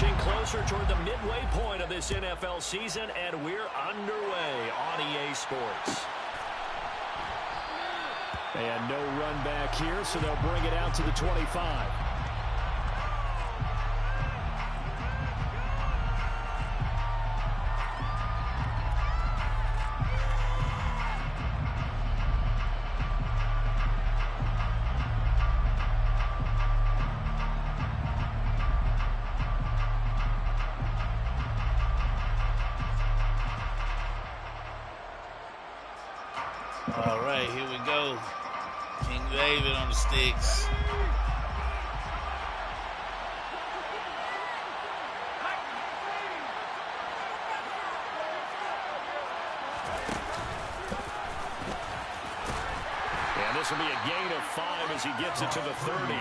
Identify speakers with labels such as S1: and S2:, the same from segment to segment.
S1: Inching closer toward the midway point of this NFL season, and we're underway on EA Sports. And no run back here, so they'll bring it out to the 25.
S2: All right, here we go. King David on the sticks.
S1: And this will be a gain of 5 as he gets it to the 30.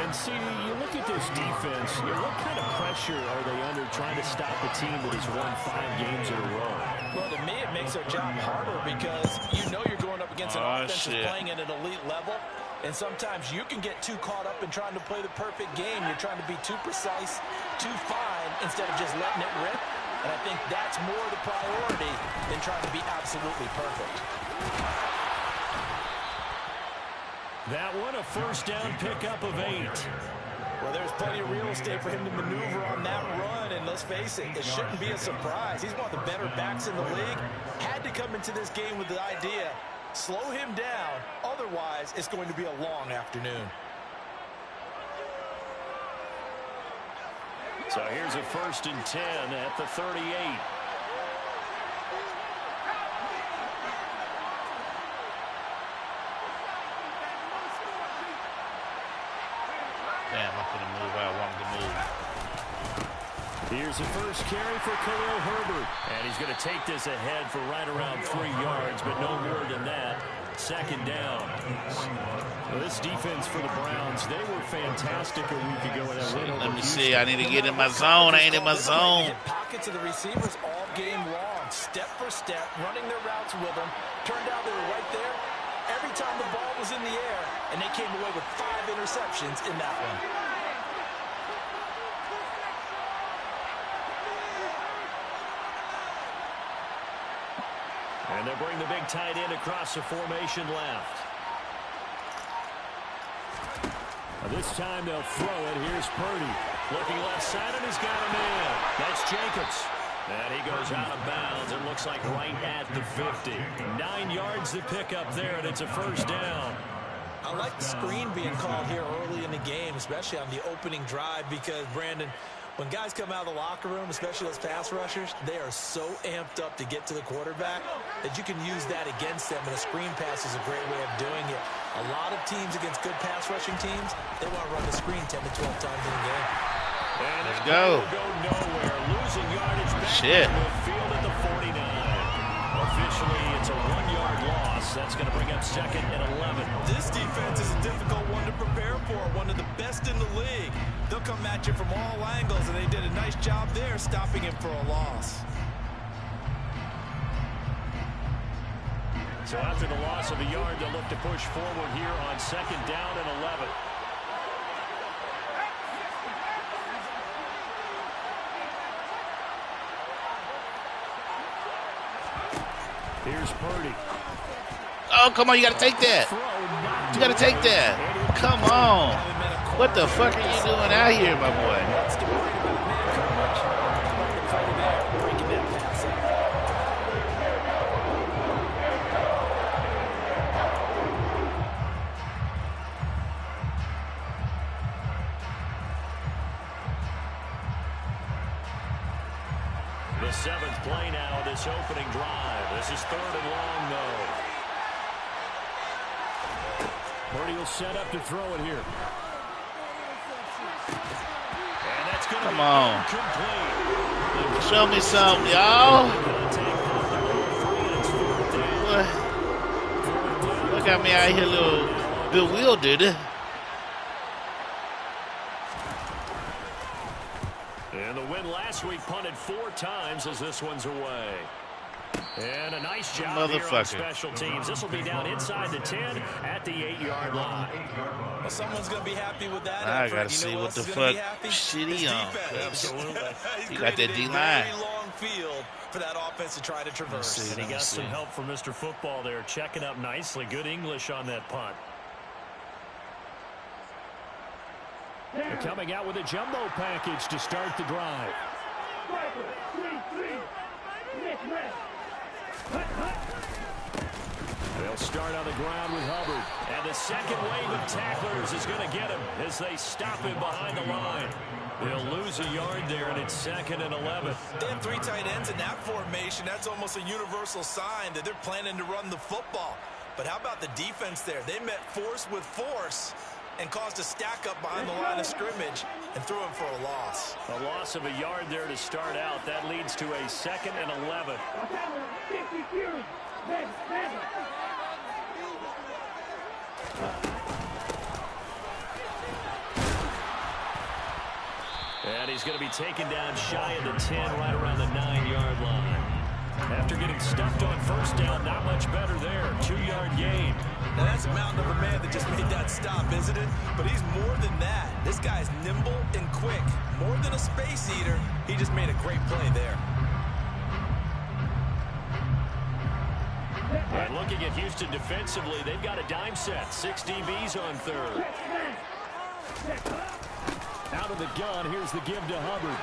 S1: And CD, you look at this defense, what kind of pressure are they under trying to stop a team that has won 5 games in a row?
S3: Well, to me, it makes their job harder because you know you're going up against an offense that's playing at an elite level. And sometimes you can get too caught up in trying to play the perfect game. You're trying to be too precise, too fine, instead of just letting it rip. And I think that's more the priority than trying to be absolutely perfect.
S1: That one, a first down pickup of 8.
S3: Well, there's plenty of real estate for him to maneuver on that run, and let's face it, it shouldn't be a surprise. He's one of the better backs in the league. Had to come into this game with the idea, slow him down, otherwise it's going to be a long afternoon.
S1: So here's a 1st and 10 at the 38.
S2: Damn, I'm going to move where I wanted to move.
S1: Here's the first carry for Khalil Herbert. And he's going to take this ahead for right around 3 yards, but no more than that. 2nd down. Well, this defense for the Browns, they were fantastic a week ago.
S2: Let me see. I need to get in my zone. I ain't in my zone.
S3: Pockets of the receivers all game long, step for step, running their routes with them. Turned out they were right there every time the ball was in the air, and they came away with 5 interceptions in that one.
S1: And they'll bring the big tight end across the formation left. This time they'll throw it. Here's Purdy. Looking left side, and he's got him in. That's Jacobs. And he goes out of bounds. It looks like right at the 50. 9 yards to pick up there, and it's a first down.
S3: I like the screen being called here early in the game, especially on the opening drive, because, Brandon, when guys come out of the locker room, especially those pass rushers, they are so amped up to get to the quarterback that you can use that against them, and a screen pass is a great way of doing it. A lot of teams against good pass rushing teams, they want to run the screen 10 to 12 times in a game.
S1: And
S2: let's go.
S1: Nowhere. Losing yardage back
S2: Shit.
S1: to midfield at the 49. Officially, it's a 1-yard loss. That's going to bring up 2nd and 11.
S3: This defense is a difficult one to prepare for, one of the best in the league. They'll come at you from all angles, and they did a nice job there stopping him for a loss.
S1: So after the loss of a yard, they'll look to push forward here on 2nd down and 11. Here's Purdy.
S2: Oh, come on. You got to take that. You got to take that. Come on. What the fuck are you doing out here, my boy?
S1: The 7th play now, this opening drive. This is 3rd and long, though. Purdy will set up to throw it here. And that's going to be incomplete.
S2: Show me something, y'all. Look at me out here a little bewildered.
S1: And the win last week punted 4 times as this one's away. And a nice job here on special teams. This will be down inside the 10 at the 8-yard line.
S3: Well, someone's going to be happy with that.
S2: I got to see what the fuck shit he on. He got that D-line.
S3: Long field for that offense to try to traverse.
S1: And he got some help from Mr. Football there, checking up nicely. Good English on that punt. They're coming out with a jumbo package to start the drive. They'll start on the ground with Hubbard. And the second wave of tacklers is going to get him as they stop him behind the line. They'll lose a yard there, and it's 2nd and 11.
S3: They have 3 tight ends in that formation. That's almost a universal sign that they're planning to run the football. But how about the defense there? They met force with force and caused a stack up behind the line of scrimmage and threw him for a loss.
S1: A loss of a yard there to start out. That leads to a 2nd and 11. And he's going to be taken down shy of the 10, right around the 9-yard line. After getting stuffed on first down, not much better there. 2-yard gain.
S3: Now that's a mountain of a man that just made that stop, isn't it? But he's more than that. This guy's nimble and quick. More than a space eater. He just made a great play there.
S1: And looking at Houston defensively, they've got a dime set. 6 DBs on third. Out of the gun, here's the give to Hubbard.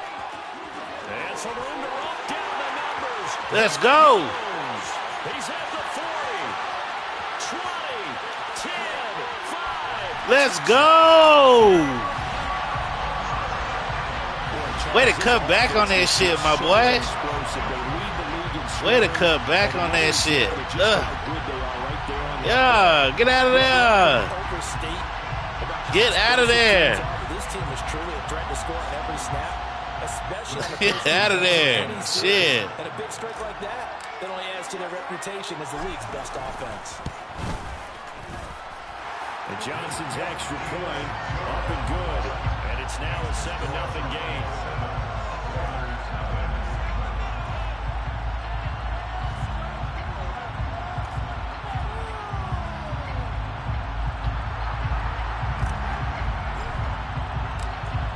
S1: And some room to run down the numbers.
S2: Let's go.
S1: He's at the 40, 20, 10, 5.
S2: Let's go. Way to cut back on that shit, my boy. Way to cut back on that shit. Yeah, get out of there. Get out of there.
S3: This team is truly a threat to score on every snap, especially on the
S2: Get out of there. Shit.
S3: And a big strike like that only adds to their reputation as the league's best offense.
S1: And Johnson's extra point up and good. And it's now a 7-0 game.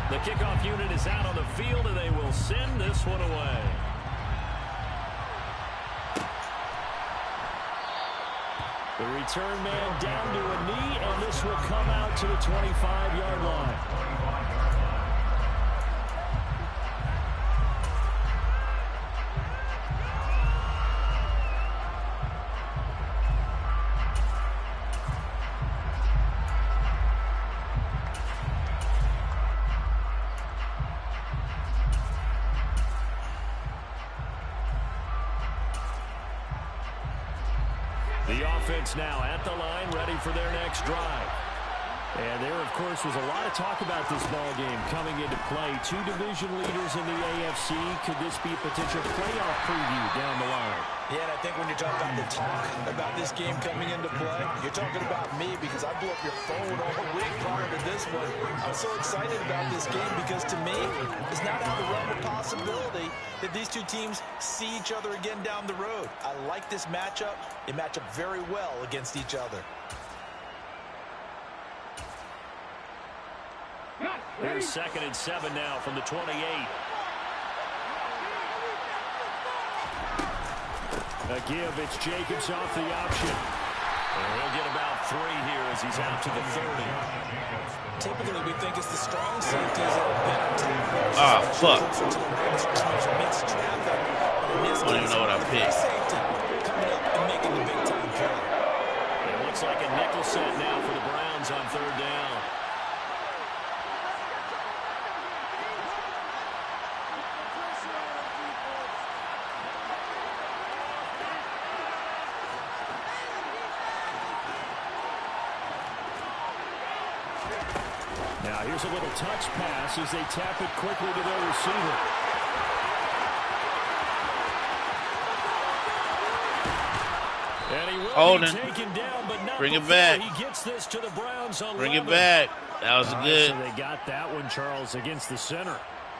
S1: The kickoff unit is out on the field, and they will send this one away. The return man down to a knee, and this will come out to the 25-yard line. The offense now at the line, ready for their next drive. And there, of course, was a lot of talk about this ball game coming into play. 2 division leaders in the AFC. Could this be a potential playoff preview down the line?
S3: Yeah, and I think when you're talking about the talk about this game coming into play, you're talking about me because I blew up your phone all week prior to this one. I'm so excited about this game because to me, it's not out of the realm of possibility that these two teams see each other again down the road. I like this matchup. They match up very well against each other.
S1: Here's 2nd and 7 now from the 28. A give, it's Jacobs off the option. And he'll get about 3 here as he's out to the 30.
S3: Typically, we think it's the strong safeties that are better tacklers.
S2: Ah, fuck.
S3: Mixed traffic.
S2: I don't even know what I picked.
S3: Safety coming up and making the big-time play.
S1: It looks like a nickel set now for the Browns on 3rd down. Now here's a little touch pass as they tap it quickly to their receiver. And he will be taken down, but not
S2: Bring it
S1: before
S2: back.
S1: he gets this to the Browns on
S2: Bring it
S1: 11.
S2: back. That was good.
S1: So they got that one, Charles, against the center.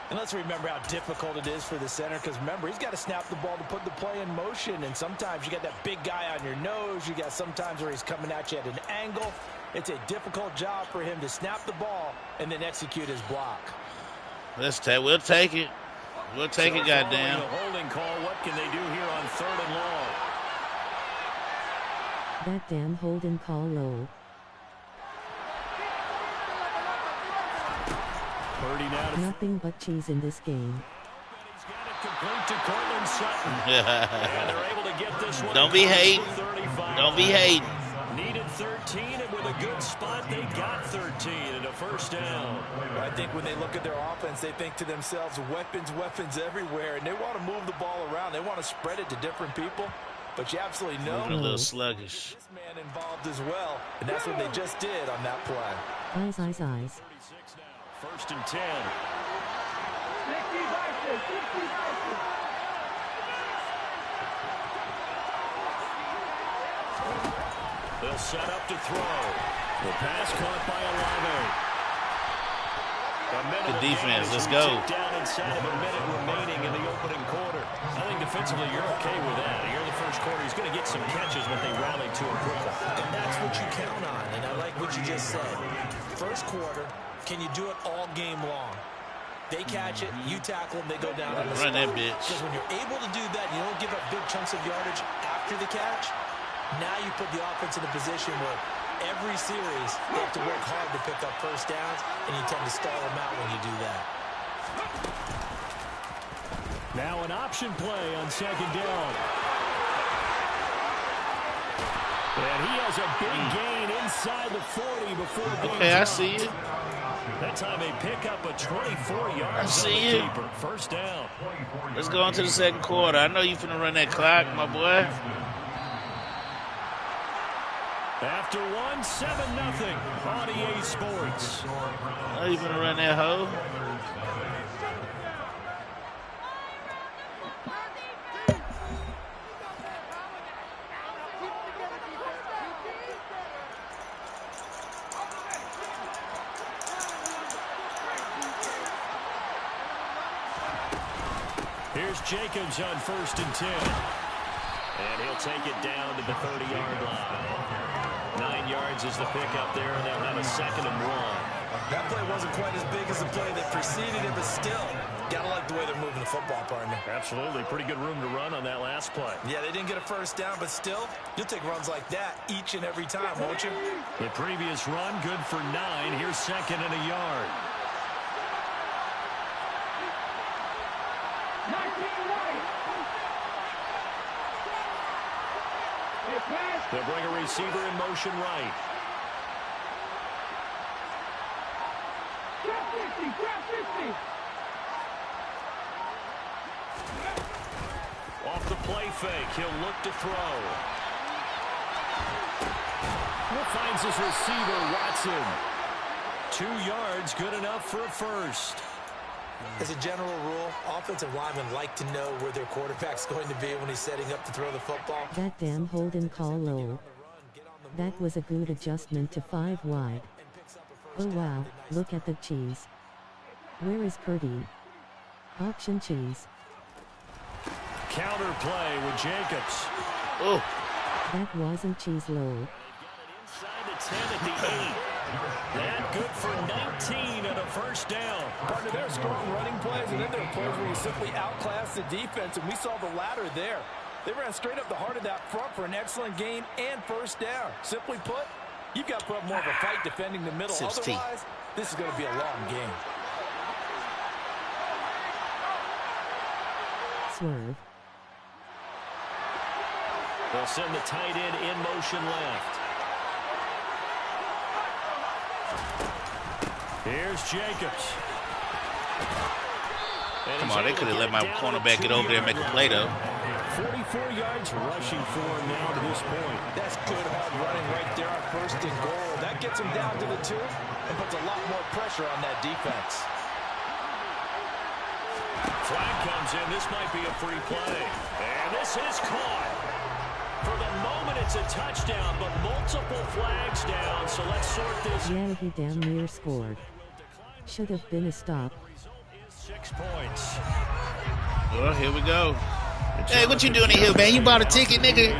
S3: And let's remember how difficult it is for the center, because remember, he's got to snap the ball to put the play in motion, and sometimes you got that big guy on your nose. You got sometimes where he's coming at you at an angle. It's a difficult job for him to snap the ball and then execute his block.
S2: We'll take it. We'll take it, goddamn.
S1: The holding call. What can they do here on 3rd and long?
S4: That damn holding call low. Nothing but cheese in this game.
S1: He's got it complete to Cortland Sutton. And they're able to get this one.
S2: Don't be hating. Don't be hating.
S1: Needed 13, and with a good spot, they got 13 and a first down.
S3: I think when they look at their offense, they think to themselves, weapons everywhere, and they want to move the ball around. They want to spread it to different people, but you absolutely know
S2: moving a little sluggish.
S3: This man involved as well, and that's what they just did on that play.
S4: Eyes.
S1: 1st and 10. They'll set up to throw. The pass caught by Olave.
S2: Good defense. Let's go.
S1: Down inside of a minute remaining in the opening quarter. I think defensively you're okay with that. Here in the first quarter, he's going to get some catches, but they rally to him quickly.
S3: And that's what you count on, and I like what you just said. First quarter, can you do it all game long? They catch it, you tackle them, they go down on the
S2: run that bitch.
S3: Because when you're able to do that, you don't give up big chunks of yardage after the catch. Now you put the offense in a position where every series they have to work hard to pick up first downs, and you tend to stall them out when you do that.
S1: Now an option play on 2nd down. And he has a big gain inside the 40 before being
S2: Okay, I
S1: dropped.
S2: see you.
S1: That time they pick up a 24 yards.
S2: I see you.
S1: First down.
S2: Let's go into the 2nd quarter. I know you finna run that clock, my boy.
S1: After 1, 7-0 on EA Sports.
S2: I know you finna run that hoe.
S1: Here's Jacobs on 1st and 10. And he'll take it down to the 30-yard line. 9 yards is the pickup there, and they'll have a 2nd and 1.
S3: That play wasn't quite as big as the play that preceded it, but still, gotta like the way they're moving the football, partner.
S1: Absolutely. Pretty good room to run on that last play.
S3: Yeah, they didn't get a first down, but still, you'll take runs like that each and every time, won't you?
S1: The previous run, good for 9. Here's 2nd and a yard. They'll bring a receiver in motion right. Off the play fake, he'll look to throw. Finds his receiver, Watson. 2 yards, good enough for a first.
S3: As a general rule, offensive linemen like to know where their quarterback's going to be when he's setting up to throw the football.
S4: That damn holding call low. That was a good adjustment to 5 wide. Oh wow, look at the cheese. Where is Purdy? Auction cheese.
S1: Counter play with Jacobs.
S2: Oh.
S4: That wasn't cheese low.
S1: Inside the 10 at the 8. That good for 19 and a first down.
S3: Partner, there are scoring running plays, and then there are plays where you simply outclass the defense, and we saw the latter there. They ran straight up the heart of that front for an excellent gain and first down. Simply put, you've got to put up more of a fight defending the middle.
S2: 16.
S3: Otherwise, this is going to be a long game.
S4: Swerve.
S1: They'll send the tight end in motion left. Here's Jacobs.
S2: Come on, they could have let my cornerback get over there and make a play, though.
S1: 44 yards rushing for him now to this point.
S3: That's good hard running right there on 1st and goal. That gets him down to the 2 and puts a lot more pressure on that defense.
S1: Flag comes in. This might be a free play. And this is caught. For the moment, it's a touchdown, but multiple flags down. So let's sort this.
S4: Yeah, he damn near scored. Should have been a stop.
S1: 6 points.
S2: Well, here we go. Hey, what you doing in here, man? You bought a ticket, nigga?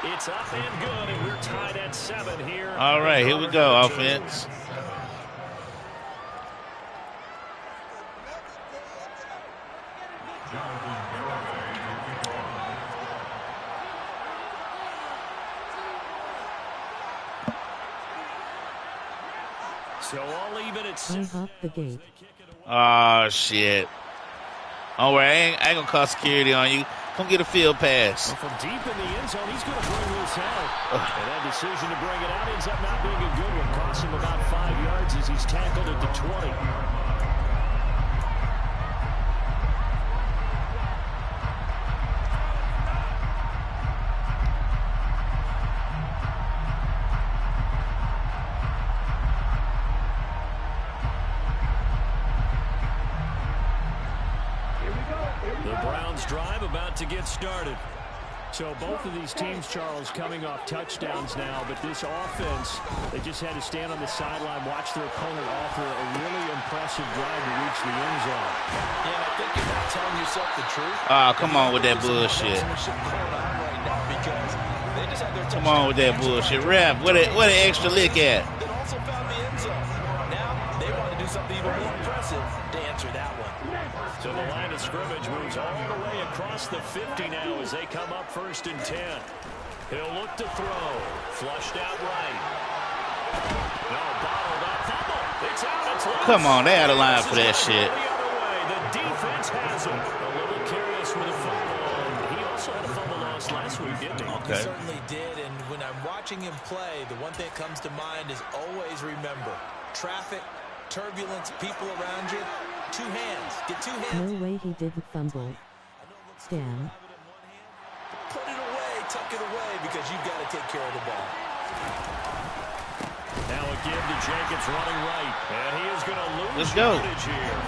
S1: It's up and good, and we're tied at 7 here.
S2: All right, here we go, offense.
S1: So all even at 6.
S4: Unhop the gate.
S2: Oh, shit. All right, I ain't gonna call security on you. Come get a field pass.
S1: Well, from deep in the end zone, he's going to bring this out. And that decision to bring it out ends up not being a good one. Costs him about 5 yards as he's tackled at the 20. Drive about to get started. So both of these teams, Charles, coming off touchdowns now, but this offense, they just had to stand on the sideline, watch their opponent offer a really impressive drive to reach the end zone.
S3: Yeah, I think you're not telling yourself the truth.
S2: Oh, come on with that bullshit. Come on with that bullshit. Ref, what an extra lick at.
S3: That also found the end zone. Now they want to do something even more impressive to answer that one.
S1: So the line of scrimmage moves all the way across the 50 now as they come up 1st and 10. He'll look to throw. Flushed out right. No, bottled up. Fumble. It's out. It's loose.
S2: Come on, they out of line for that shit.
S1: The other way. The defense has him. A little careless with a fumble. And he also had a fumble loss last week, didn't he?
S3: He certainly did. And when I'm watching him play, the one thing that comes to mind is always remember traffic, turbulence, people around you. 2 hands. Get 2 hands.
S4: No way he didn't fumble. Damn.
S3: Put it away. Tuck it away because you've got to take care of the ball.
S1: Now again to Jenkins running right. And he is going to lose yardage here.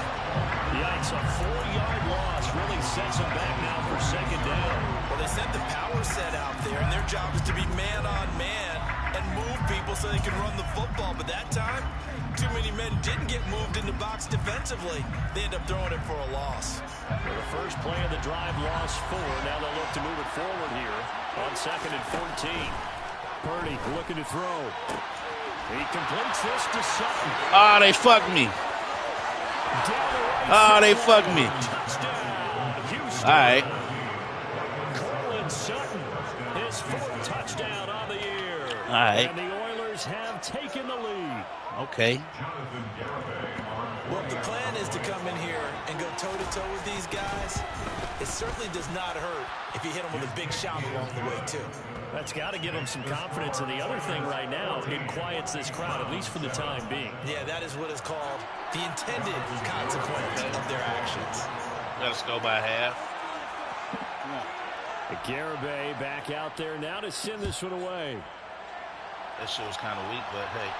S1: Yikes, a 4-yard loss really sets him back now for 2nd down.
S3: Well, they sent the power set out there, and their job is to be man-on-man and move people so they can run the football. But that time, too many men didn't get moved in the box defensively. They end up throwing it for a loss.
S1: For the first play of the drive, lost 4. Now they'll look to move it forward here on 2nd and 14. Purdy looking to throw. He completes this to Sutton.
S2: Oh, they fucked me. Oh, they fucked me. All right.
S1: Cortland Sutton, his 4th touchdown on the year.
S2: All right.
S1: And the Oilers have taken the lead.
S2: Okay.
S3: Well, if the plan is to come in here and go toe-to-toe with these guys, it certainly does not hurt if you hit them with a big shot along the way, too.
S1: That's got to give them some confidence. And the other thing right now, it quiets this crowd, at least for the time being.
S3: Yeah, that is what is called the intended consequence of their actions.
S2: Let us go by half.
S1: Garibay back out there now to send this one away.
S2: That shit was kind of weak, but hey.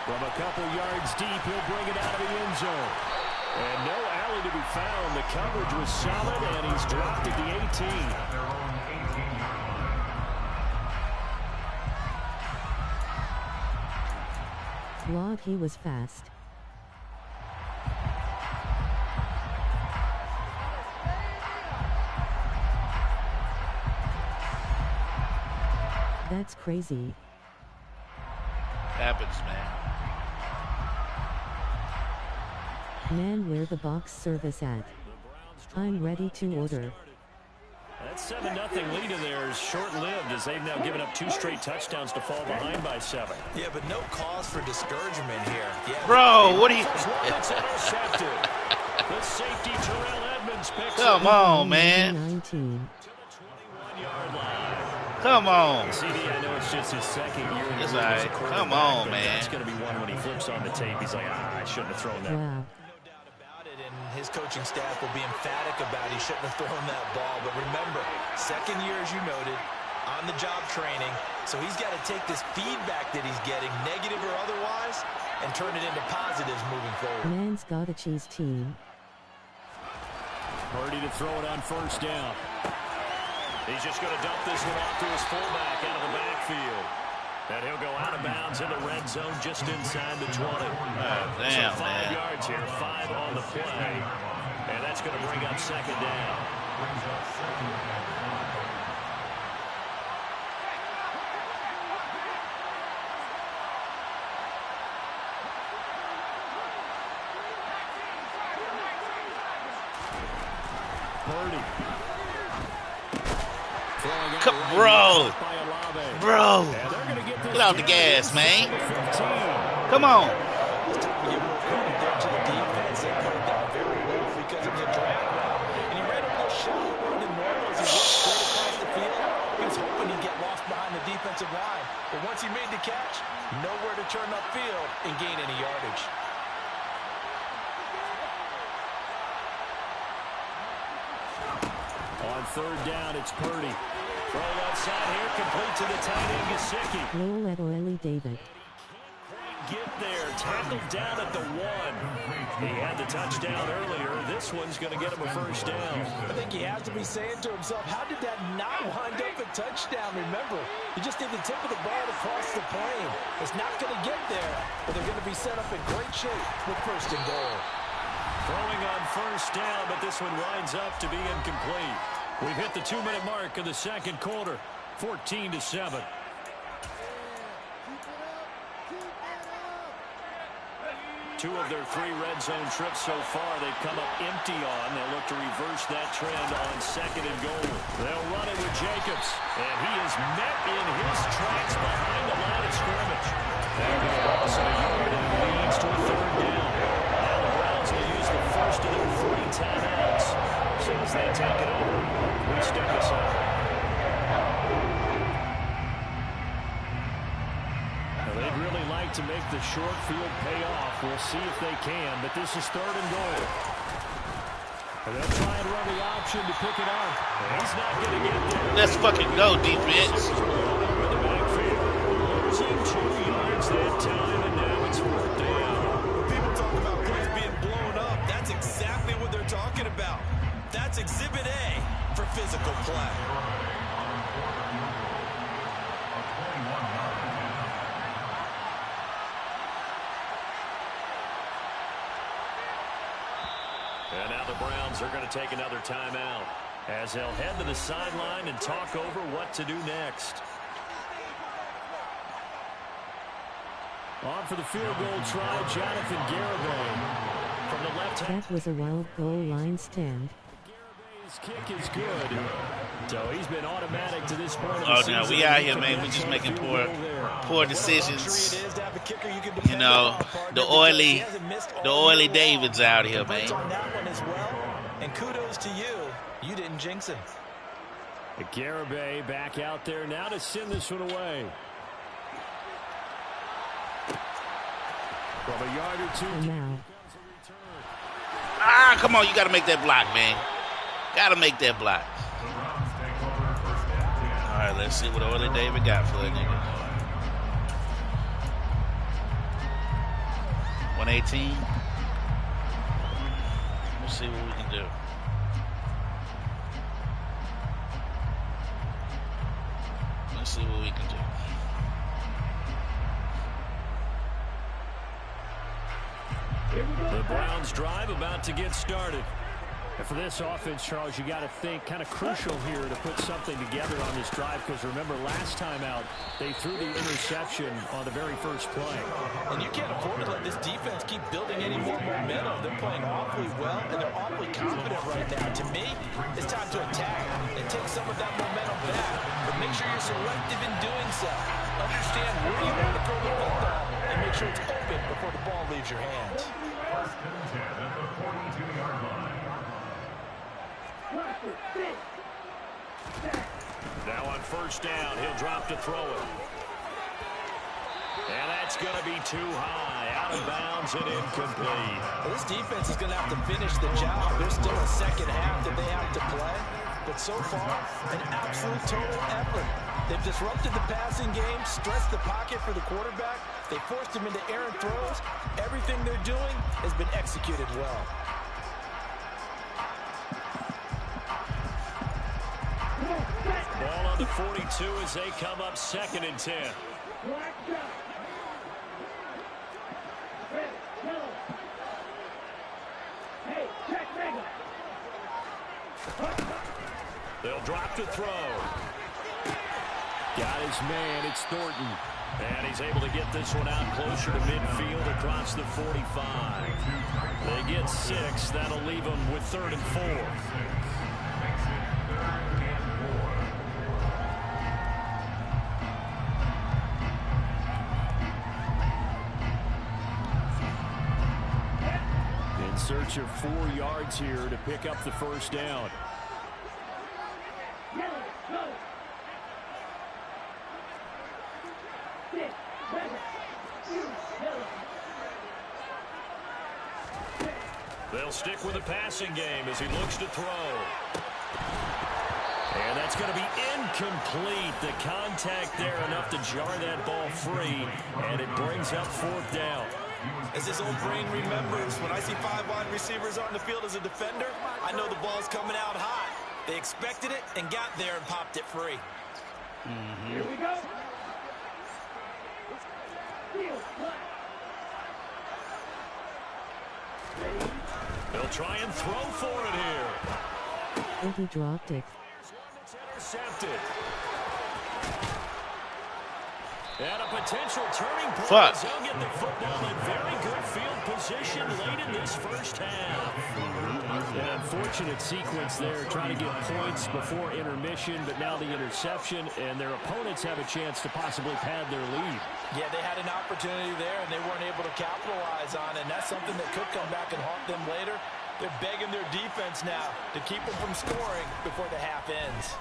S1: From a couple yards deep, he'll bring it out of the end zone. And no alley to be found. The coverage was solid, and he's dropped at the 18.
S4: Log, he was fast. That's crazy.
S2: Happens, man.
S4: Man, where the box service at? I'm ready to order.
S1: That 7-0 lead of theirs is short-lived as they've now given up 2 straight touchdowns to fall behind by 7.
S3: Yeah, but no cause for discouragement here. Yeah,
S2: bro, what are you...
S1: The safety Terrell Edmonds picks
S2: Come on, man.
S4: 19.
S2: Come on.
S1: CD, I know it's just his 2nd year.
S2: It's all right. Come on, man.
S1: That's going to be one when he flips on the tape. He's like, I shouldn't have thrown that.
S4: Wow.
S3: And his coaching staff will be emphatic about he shouldn't have thrown that ball. But remember, 2nd year, as you noted, on-the-job training. So he's got to take this feedback that he's getting, negative or otherwise, and turn it into positives moving forward.
S4: Man's got a cheese team.
S1: Purdy to throw it on 1st down. He's just going to dump this one off to his fullback out of the backfield. And he'll go out of bounds in the red zone just inside the 20.
S2: Damn,
S1: so 5 yards here, 5 on the play. And that's going to bring up second down.
S2: Bro, get off the gas, man. Come on.
S3: He's hoping he'd get lost behind the defensive line, but once he made the catch, nowhere to turn upfield and gain any yardage.
S1: On third down, it's Purdy. Throw outside here, complete to the tight end, Gesicki.
S4: Roll at Oily David.
S1: Get there, tackled down at the 1. He had the touchdown earlier. This one's going to get him a first down.
S3: I think he has to be saying to himself, how did that not wind up a touchdown? Remember, he just did the tip of the ball across the plane. It's not going to get there, but they're going to be set up in great shape with first and goal.
S1: Throwing on first down, but this one winds up to be incomplete. We've hit the 2-minute mark of the second quarter, 14-7. Two of their 3 red zone trips so far, they've come up empty on. They'll look to reverse that trend on second and goal. They'll run it with Jacobs, and he is met in his tracks behind the line of scrimmage. There goes loss of a yard and leads to a third down. Now the Browns will use the first of their 3 timeouts. So as they take it over, we step aside. They'd really like to make the short field pay off. We'll see if they can, but this is third and goal. And they'll try and run the option to pick it up. And he's not going to get there.
S2: Let's fucking go, defense.
S1: In the backfield. Losing 2 yards that time, and now it's fourth down.
S3: People talk about plays being blown up. That's exactly what they're talking about. That's Exhibit A for physical play.
S1: And now the Browns are going to take another timeout as they'll head to the sideline and talk over what to do next. On for the field goal try, Jonathan Garibay from the left hand.
S4: That was a wild goal line stand.
S1: Garabay's kick is good. So he's been automatic to this point.
S2: Oh, no, we out here, man. We just making poor decisions. You know, the oily Davids out here, man.
S3: And kudos to you. You didn't jinx him.
S1: Garibay back out there now to send this one away. From a yard or two.
S4: And now.
S2: Ah, come on. You got to make that block, man. Got to make that block. All right, let's see what Oily David got for that nigga. 118. Let's see what we can do. Let's see what we can do.
S1: The Browns drive about to get started. And for this offense, Charles, you got to think kind of crucial here to put something together on this drive, because remember last time out they threw the interception on the very first play.
S3: And you can't afford to let this defense keep building any more momentum. They're playing awfully well, and they're awfully confident right now. To me, it's time to attack and take some of that momentum back. But make sure you're selective in doing so. Understand where you want to throw the football and make sure it's open before the ball leaves your hands.
S1: Now on first down, he'll drop to throw it. And that's going to be too high. Out of bounds and incomplete.
S3: Well, this defense is going to have to finish the job. There's still a second half that they have to play. But so far, an absolute total effort. They've disrupted the passing game, stressed the pocket for the quarterback. They forced him into errant throws. Everything they're doing has been executed well.
S1: around the 42 as they come up 2nd and 10. They'll drop to throw. Got his man. It's Thornton. And he's able to get this one out closer to midfield across the 45. They get 6. That'll leave them with 3rd and 4. In search of 4 yards here to pick up the first down. They'll stick with the passing game as he looks to throw. And that's going to be incomplete. The contact there enough to jar that ball free, and it brings up 4th down.
S3: As his old brain remembers, when I see 5 wide receivers on the field as a defender, I know the ball's coming out hot. They expected it and got there and popped it free.
S5: Here we go.
S1: They'll try and throw for it here.
S4: And he dropped it.
S1: It's intercepted. And a potential turning point. They'll get the football in very good field position late in this first half. An unfortunate sequence there, trying to get points before intermission, but now the interception, and their opponents have a chance to possibly pad their lead.
S3: Yeah, they had an opportunity there, and they weren't able to capitalize on it, and that's something that could come back and haunt them later. They're begging their defense now to keep them from scoring before the half ends.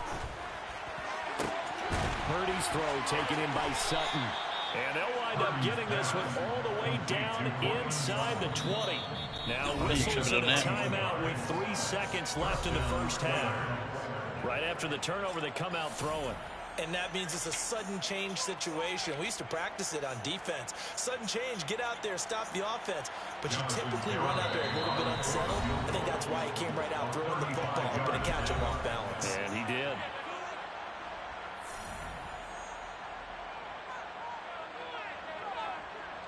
S1: Purdy's throw taken in by Sutton. And they'll wind up getting this one all the way down inside the 20. Now whistles and a timeout with 3 seconds left in the first half. Right after the turnover, they come out throwing.
S3: And that means it's a sudden change situation. We used to practice it on defense. Sudden change, get out there, stop the offense. But you typically run out there a little bit unsettled. I think that's why he came right out throwing the football, hoping to catch him off balance.
S1: And he did.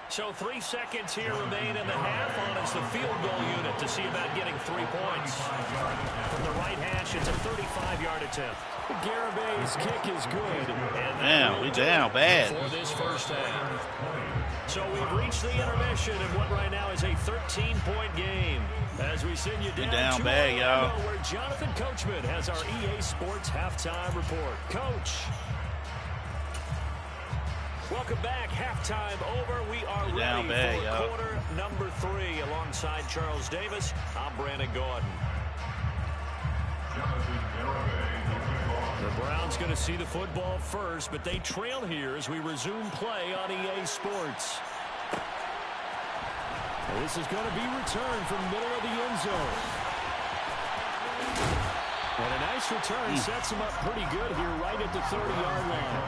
S1: So 3 seconds here remain in the half on as the field goal unit to see about getting 3 points. From the right hash, it's a 35-yard attempt. Garabay's kick is good.
S2: Man, we down bad.
S1: For this first half. So we've reached the intermission in what right now is a 13-point game. As we send you down
S2: bad, y'all.
S1: Where Jonathan Coachman has our EA Sports halftime report. Coach. Welcome back. Halftime over. We are ready for quarter number 3. Alongside Charles Davis, I'm Brandon Gordon. The Browns going to see the football first, but they trail here as we resume play on EA Sports. Well, this is going to be returned from the middle of the end zone. And a nice return sets them up pretty good here right at the 30-yard line.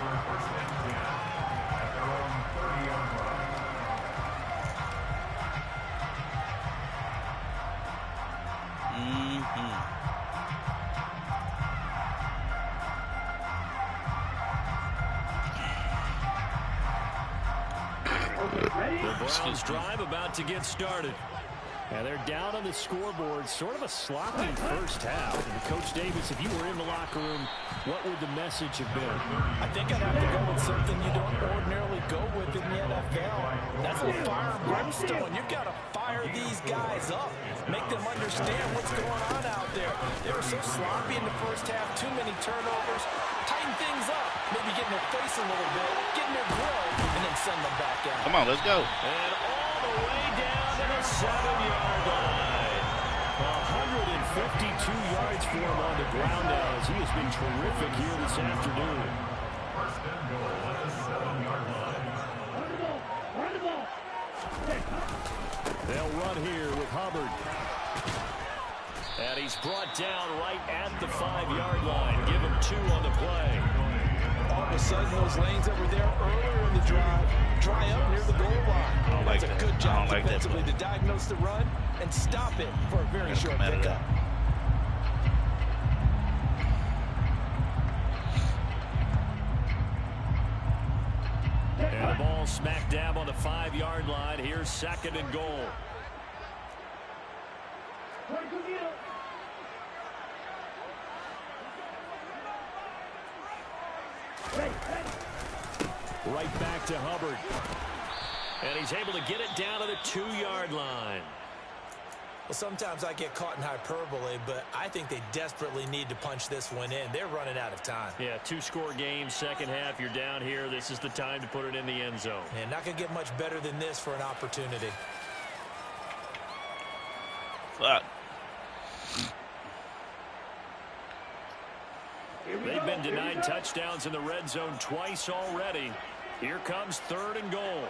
S1: The Browns drive about to get started. And they're down on the scoreboard. Sort of a sloppy first half. And Coach Davis, if you were in the locker room, what would the message have been?
S3: I think I'd have to go with something you don't ordinarily go with in the NFL. That's a fire and brimstone. You've got to fire these guys up. Make them understand what's going on out there. They were so sloppy in the first half. Too many turnovers. Tighten things up. Maybe get in their face a little bit. Get in their grill. And then send them back out.
S2: Come on, let's go.
S1: And all the way down to the 7-yard line. 152 yards for him on the ground now as he has been terrific here this afternoon. They'll run here with Hubbard. And he's brought down right at the 5-yard line. Give him 2 on the play.
S3: All of a sudden, those lanes that were there earlier in the drive dry up near the goal line. That's a good job defensively to diagnose the run and stop it for a very short pickup.
S1: And the ball smack dab on the 5-yard line. Here's 2nd and goal. Right back to Hubbard. And he's able to get it down to the 2-yard line.
S3: Well, sometimes I get caught in hyperbole, but I think they desperately need to punch this one in. They're running out of time.
S1: Yeah, 2-score game, second half. You're down here. This is the time to put it in the end zone.
S3: And not going to get much better than this for an opportunity.
S2: Fuck.
S1: They've been denied touchdowns in the red zone twice already. Here comes 3rd and goal.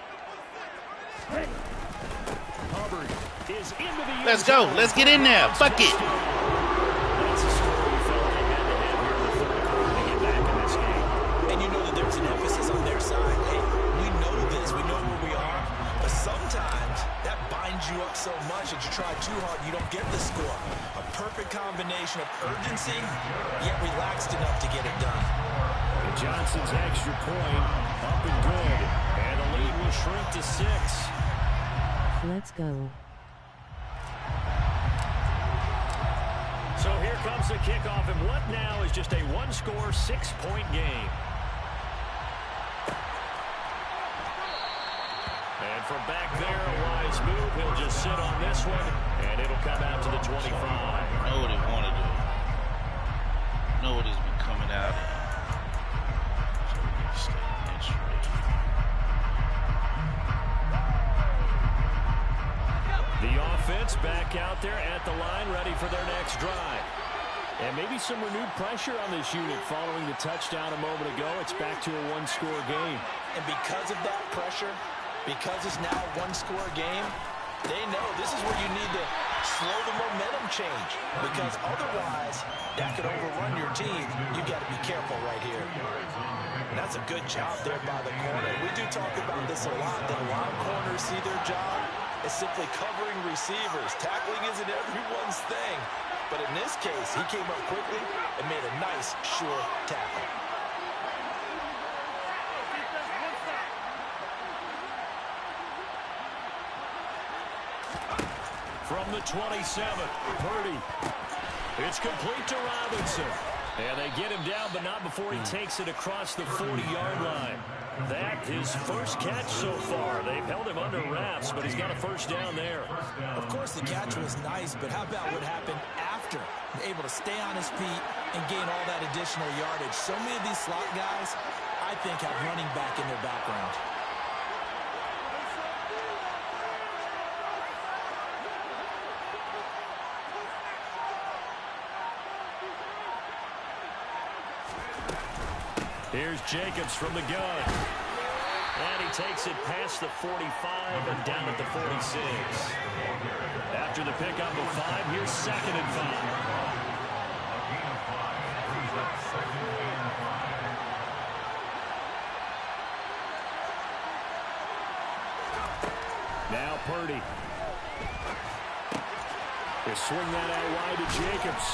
S1: Hubbard is into the
S2: Let's go. Let's get in there. Fuck it.
S1: That's a story we felt they had to have here in the 3rd quarter to get back in this game.
S3: And you know that there's an emphasis on their side. Hey, we know this. We know where we are. But sometimes that binds you up so much that you try too hard, you don't get the score. A perfect combination of urgency, yet relaxed enough to get it done.
S1: And Johnson's extra point up and good. And the lead will shrink to 6.
S4: Let's go.
S1: So here comes the kickoff, and what now is just a 1-score, 6-point game. And from back there, a wise move. He'll just sit on this one, and it'll come out to the 25.
S2: Know what he wanted to do. Know what he's been coming out of.
S1: The offense back out there at the line, ready for their next drive. And maybe some renewed pressure on this unit following the touchdown a moment ago. It's back to a 1-score game.
S3: And because of that pressure, because it's now a 1-score game, they know this is where you need to slow the momentum change. Because otherwise, that could overrun your team. You've got to be careful right here. And that's a good job there by the corner. We do talk about this a lot, that a lot of corners see their job as simply covering receivers. Tackling isn't everyone's thing. But in this case, he came up quickly and made a nice, sure tackle.
S1: From the 27, Purdy. It's complete to Robinson. And they get him down, but not before he takes it across the 40-yard line. That his first catch so far. They've held him under wraps, but he's got a first down there.
S3: Of course, the catch was nice, but how about what happened after? Able to stay on his feet and gain all that additional yardage. So many of these slot guys, I think, have running back in their background.
S1: Here's Jacobs from the gun. And he takes it past the 45 and down at the 46. After the pickup of 5, here's 2nd and 5. Now Purdy. They swing that out wide to Jacobs.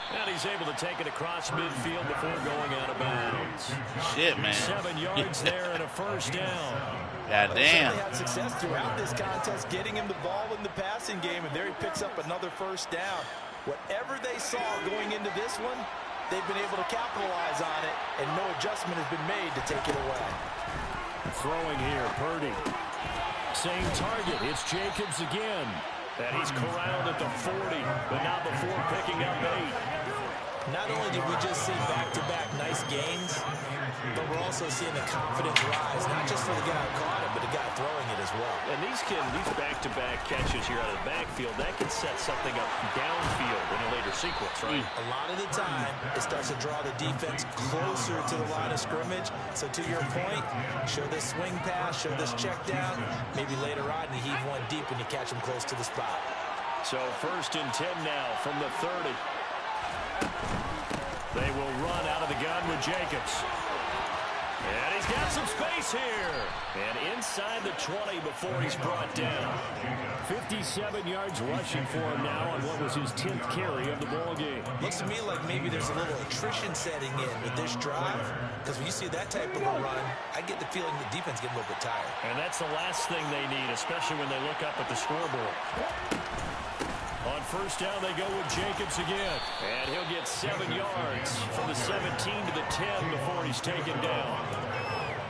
S1: And he's able to take it across midfield before going out of bounds.
S2: Shit, man.
S1: 7 yards there and a first down.
S2: God damn.
S3: They had success throughout this contest, getting him the ball in the passing game, and there he picks up another first down. Whatever they saw going into this one, they've been able to capitalize on it, and no adjustment has been made to take it away.
S1: Throwing here, Purdy. Same target. It's Jacobs again. And he's corralled at the 40, but not before picking up 8.
S3: Not only did we just see back-to-back nice gains, but we're also seeing the confidence rise, not just for the guy who caught it, but the guy throwing it as well.
S1: And these back-to-back catches here out of the backfield, that can set something up downfield in a later sequence, right?
S3: A lot of the time, it starts to draw the defense closer to the line of scrimmage. So to your point, show this swing pass, show this check down. Maybe later on, you heave one deep and you catch him close to the spot.
S1: So 1st and 10 now from the 30. They will run out of the gun with Jacobs. And he's got some space here. And inside the 20 before he's brought down. 57 yards rushing for him now on what was his 10th carry of the ball game.
S3: Looks to me like maybe there's a little attrition setting in with this drive. Because when you see that type of a run, I get the feeling the defense getting a little bit tired.
S1: And that's the last thing they need, especially when they look up at the scoreboard. On first down, they go with Jacobs again. And he'll get 7 yards from the 17 to the 10 before he's taken down.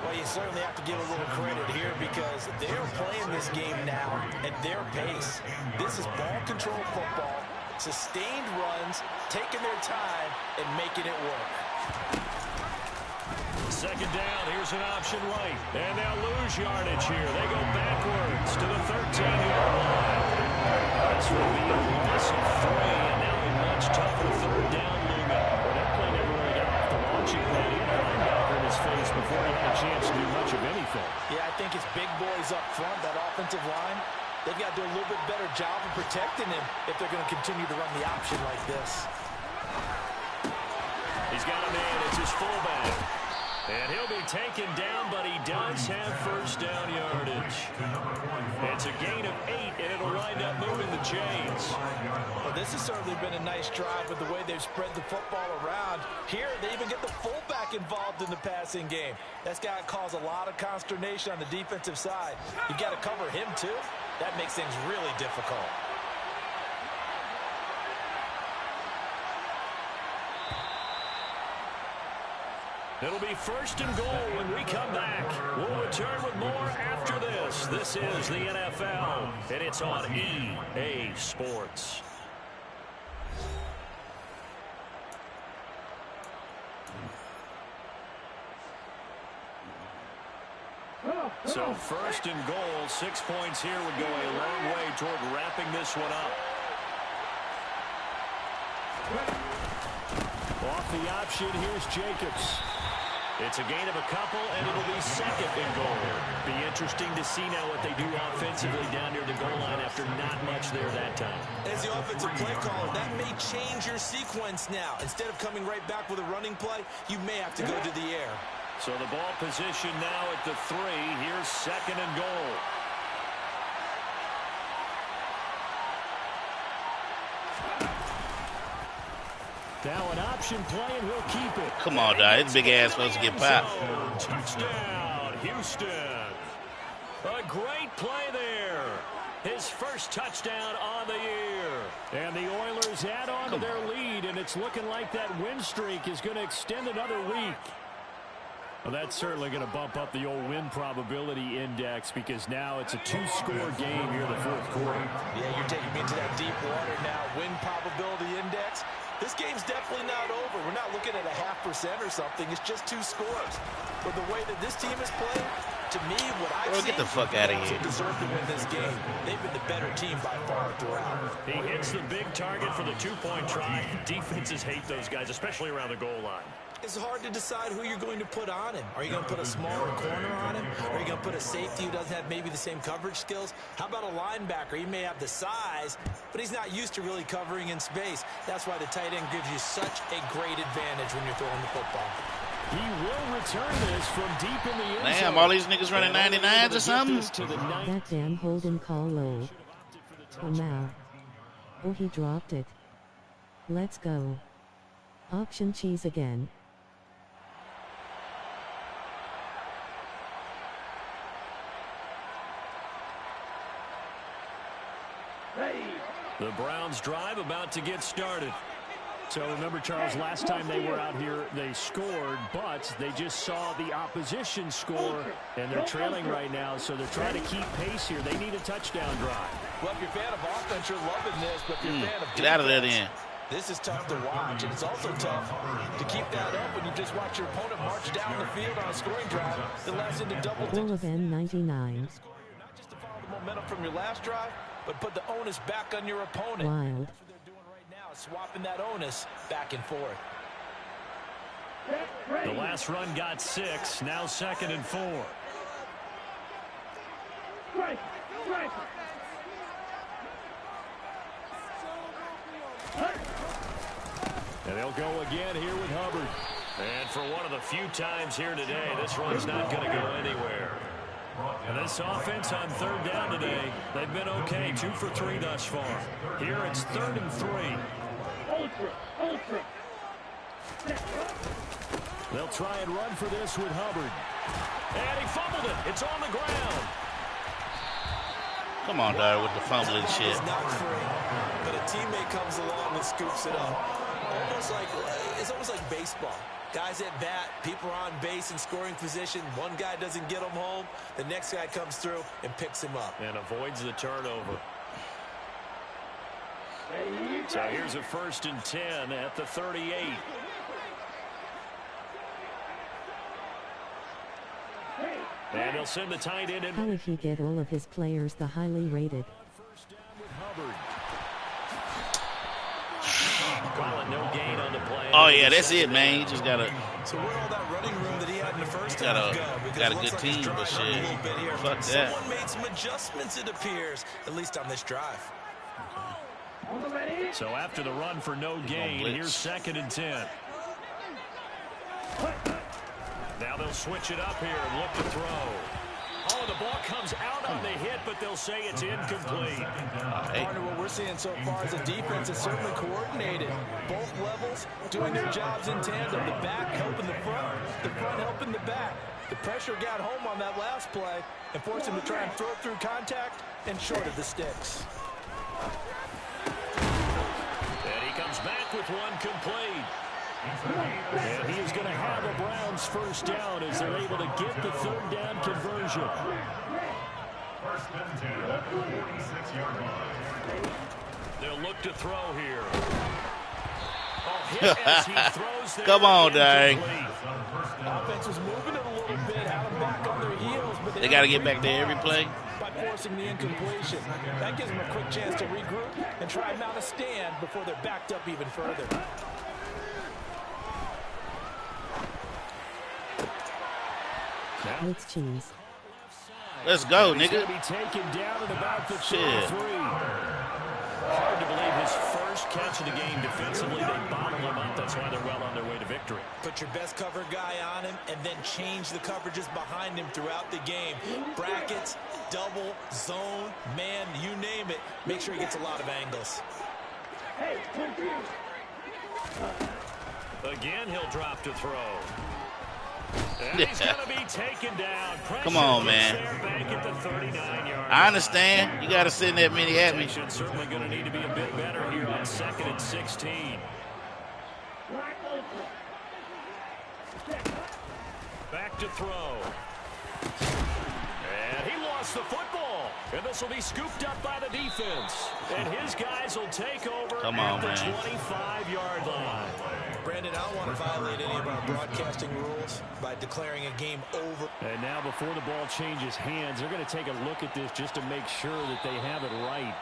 S3: Well, you certainly have to give a little credit here because they're playing this game now at their pace. This is ball control football, sustained runs, taking their time, and making it work.
S1: Second down, here's an option right. And they'll lose yardage here. They go backwards to the 13-yard line. This will be a loss of 3, and now a much tougher third down looming. Well, that play never really got off the launching pad. He had a linebacker in his face before he had a chance to do much of anything.
S3: Yeah, I think it's big boys up front, that offensive line. They've got to do a little bit better job of protecting him if they're going to continue to run the option like this.
S1: He's got a man. It's his fullback. And he'll be taken down, but he does have first down yardage. It's a gain of 8, and it'll wind up moving the chains.
S3: Well, this has certainly been a nice drive with the way they've spread the football around. Here, they even get the fullback involved in the passing game. That's got to cause a lot of consternation on the defensive side. You got to cover him, too. That makes things really difficult.
S1: It'll be first and goal when we come back. We'll return with more after this. This is the NFL, and it's on EA Sports. So first and goal, 6 points here would go a long way toward wrapping this one up. Off the option, here's Jacobs. It's a gain of a couple, and it'll be second and goal. Be interesting to see now what they do offensively down near the goal line after not much there that time.
S3: As the offensive play caller, that may change your sequence now. Instead of coming right back with a running play, you may have to go to the air.
S1: So the ball position now at the 3. Here's second and goal. Now an option play, and he'll keep it.
S2: Come on, dog. His big ass supposed to get popped.
S1: Touchdown, Houston. A great play there. His first touchdown on the year. And the Oilers add on to their lead, and it's looking like that win streak is going to extend another week. Well, that's certainly going to bump up the old win probability index because now it's a 2-score game here in the fourth quarter.
S3: Yeah, you're taking me into that deep water now. Win probability index. This game's definitely not over. We're not looking at a 0.5% or something. It's just 2 scores. But the way that this team is playing, to me, what I've seen,
S2: get the fuck out of here.
S3: deserve to win this game. They've been the better team by far throughout.
S1: He hits the big target for the 2-point try. Defenses hate those guys, especially around the goal line.
S3: It's hard to decide who you're going to put on him. Are you going to put a smaller corner on him? Or are you going to put a safety who doesn't have maybe the same coverage skills? How about a linebacker? He may have the size, but he's not used to really covering in space. That's why the tight end gives you such a great advantage when you're throwing the football.
S1: He will return this from deep in the end zone.
S2: Damn, all these niggas running 99s or something?
S4: That damn holding call low. Oh, now. Oh, he dropped it. Let's go. Option cheese again.
S1: The Browns drive about to get started. So remember, Charles, last time they were out here, they scored, but they just saw the opposition score, and they're trailing right now, so they're trying to keep pace here. They need a touchdown drive.
S3: Well, if you're a fan of offense, you're loving this, but if you're a fan of defense,
S2: Get out of there then.
S3: this is tough to watch, and it's also tough to keep that up when you just watch your opponent march down the field on a scoring drive that lasts into double digits.
S4: All of N99.
S3: Not just to follow the momentum from your last drive, but put the onus back on your opponent.
S4: Wild.
S3: That's what they're doing right now, swapping that onus back and forth.
S1: The last run got 6, now second and 4. And they'll go again here with Hubbard. And for one of the few times here today, this run's not going to go anywhere. And this offense on third down today, they've been okay, 2 for 3 thus far. Here it's 3rd and 3. They'll try and run for this with Hubbard. And he fumbled it. It's on the ground.
S2: Come on, Dyer, with the fumbling shit.
S3: It's not free, but a teammate comes along and scoops it up. It's almost like baseball. Guys at bat, people are on base in scoring position. One guy doesn't get him home. The next guy comes through and picks him up.
S1: And avoids the turnover. So here's a 1st and 10 at the 38. And he'll send the tight end in.
S4: How would he get all of his players the highly rated?
S1: First down with Hubbard. Call it no gain on the play.
S2: Oh, yeah, that's it, man. You just got to.
S3: So where all that running room that he had in the first half go?
S2: Got a good team, but shit. Fuck that.
S3: Someone made some adjustments, it appears, at least on this drive.
S1: So after the run for no gain, here's 2nd and 10. Now they'll switch it up here and look to throw. Oh, the ball comes out on the hit, but they'll say it's incomplete.
S3: Partner, what we're seeing so far is the defense is certainly coordinated. Both levels doing their jobs in tandem. The back helping the front helping the back. The pressure got home on that last play and forced him to try and throw through contact and short of the sticks.
S1: And he comes back with one complete. And he is going to have a Browns first down as they're able to get the 3rd down conversion. They'll look to throw here. Oh, hit as he throws there.
S2: Come on, dang.
S3: Offense was moving it a little bit, had them back on their heels, but
S2: They got to get back there every play.
S3: By forcing the incompletion. That gives them a quick chance to regroup and try and mount a stand before they're backed up even further.
S4: It's cheese.
S2: Let's go, nigga.
S1: He's going to be taken down at about the 33.
S2: Shit.
S1: Hard to believe his first catch of the game defensively. They bottle him up. That's why they're well on their way to victory.
S3: Put your best cover guy on him and then change the coverages behind him throughout the game. Brackets, double, zone, man, you name it. Make sure he gets a lot of angles.
S1: Again, he'll drop to throw. And he's going to be taken down.
S2: Come on, man.
S1: Back at the 39-yard
S2: I understand. You got to send that many at me.
S1: Certainly going to need to be a bit better here on 2nd and 16. Back to throw. And he lost the football. And this will be scooped up by the defense. And his guys will take over at the 25-yard line.
S3: Brandon, I don't want to violate any of our broadcasting rules by declaring a game over.
S1: And now before the ball changes hands, they're going to take a look at this just to make sure that they have it right.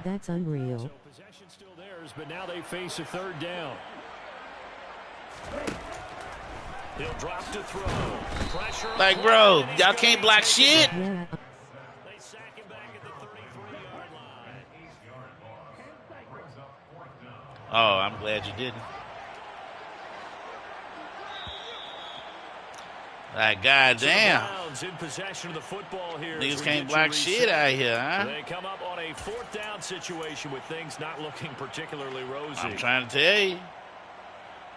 S4: That's unreal.
S1: So possession still theirs, but now they face a 3rd down. He'll drop to throw. Pressure.
S2: Like, bro, y'all can't block shit.
S4: Yeah.
S1: They sack him back at the 33-yard line.
S2: Oh, I'm glad you didn't. Like, goddamn.
S1: In possession of the football here.
S2: Niggas can't block shit out here, huh?
S1: They come up on a 4th down situation with things not looking particularly rosy.
S2: I'm trying to tell you.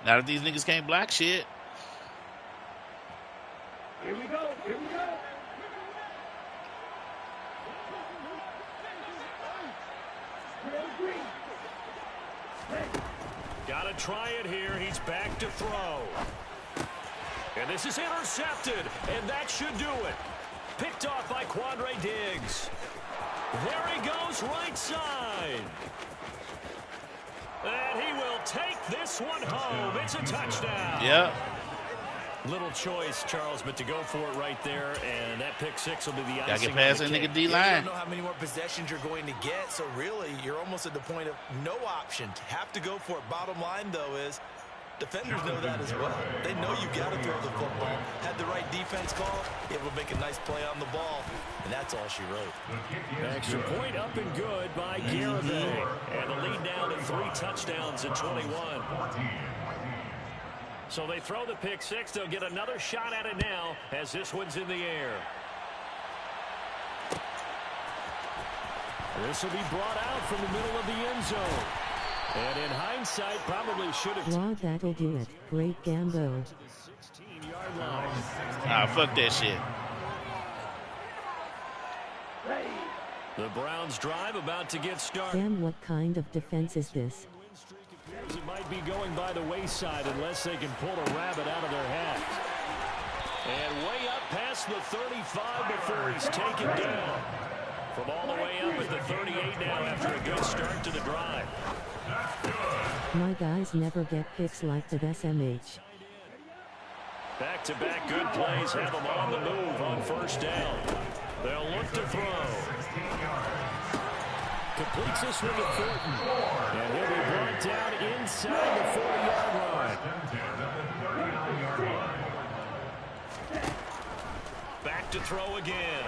S2: Now that these niggas can't block shit.
S5: Here we go. Here we go.
S1: Got to try it here. He's back to throw. And this is intercepted, and that should do it. Picked off by Quandre Diggs. There he goes, right side. And he will take this one home. It's a touchdown.
S2: Yep.
S1: Little choice, Charles, but to go for it right there, and that pick six will be the
S2: Gotta
S1: icing
S2: get past
S1: on
S2: that
S1: the
S2: nigga
S1: cake.
S2: D-line.
S3: You don't know how many more possessions you're going to get, so really, you're almost at the point of no option. Have to go for it. Bottom line, though, is defenders know that as well. They know you got to throw the football. Had the right defense call, it will make a nice play on the ball, and that's all she wrote.
S1: Extra point up and good by Gameboys. And the lead down to 3 touchdowns at 21. So they throw the pick six. They'll get another shot at it now as this one's in the air. This will be brought out from the middle of the end zone. And in hindsight, probably should have...
S4: Wow, that'll do it. Great Gambo.
S2: Ah, fuck that shit.
S1: The Browns drive about to get started.
S4: Damn, what kind of defense is this?
S1: It might be going by the wayside unless they can pull a rabbit out of their hat. And way up past the 35 before he's taken down. From all the way up at the 38 now after a good start to the drive.
S4: My guys never get picks like that SMH.
S1: Back-to-back good plays have them on the move on first down. They'll look to throw. Completes this one to Thornton. And he'll be brought down inside the 40-yard line. Back to throw again.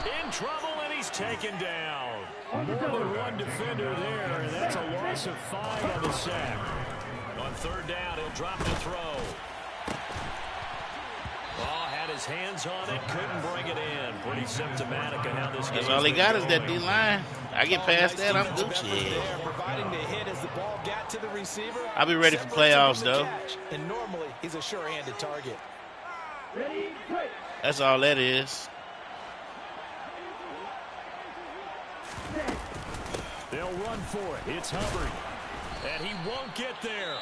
S1: In trouble, and he's taken down. More than one defender there, and that's a loss of 5 on the sack. On third down, he'll drop to throw. Oh, had his hands on it, couldn't bring it in. Pretty symptomatic of how this game.
S2: That's all he got is that D-line. I get past that, I'm Gucci.
S3: Providing the hit as the ball got to the receiver.
S2: I'll be ready for playoffs, though.
S3: And normally, he's a sure-handed target.
S2: That's all that is.
S1: They'll run for it. It's Hubbard. And he won't get there.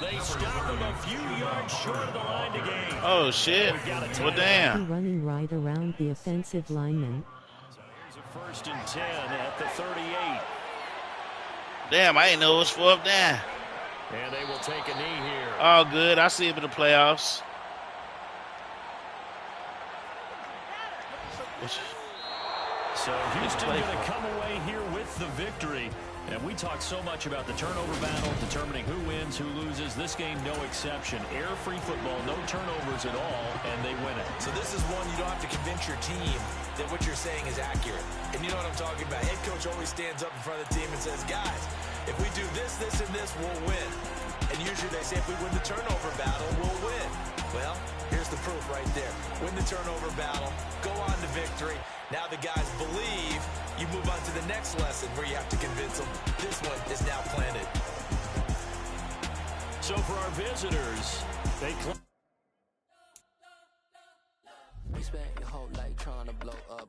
S1: They stop him a few yards short of the line to gain.
S2: Oh, shit. Well, damn.
S4: Running right around the offensive lineman.
S1: There's a 1st and 10 at the 38.
S2: Damn, I didn't know it was 4th down.
S1: And they will take a knee here.
S2: All good. I'll see him in the playoffs.
S1: So Houston going to come away here with the victory. And we talked so much about the turnover battle, determining who wins, who loses. This game, no exception. Air-free football, no turnovers at all, and they win it.
S3: So this is one you don't have to convince your team that what you're saying is accurate. And you know what I'm talking about. Head coach always stands up in front of the team and says, guys, if we do this, this, and this, we'll win. And usually they say if we win the turnover battle, we'll win. Well, here's the proof right there. Win the turnover battle, go on to victory. Now the guys believe. You move on to the next lesson where you have to convince them this one is now planted.
S1: So for our visitors, they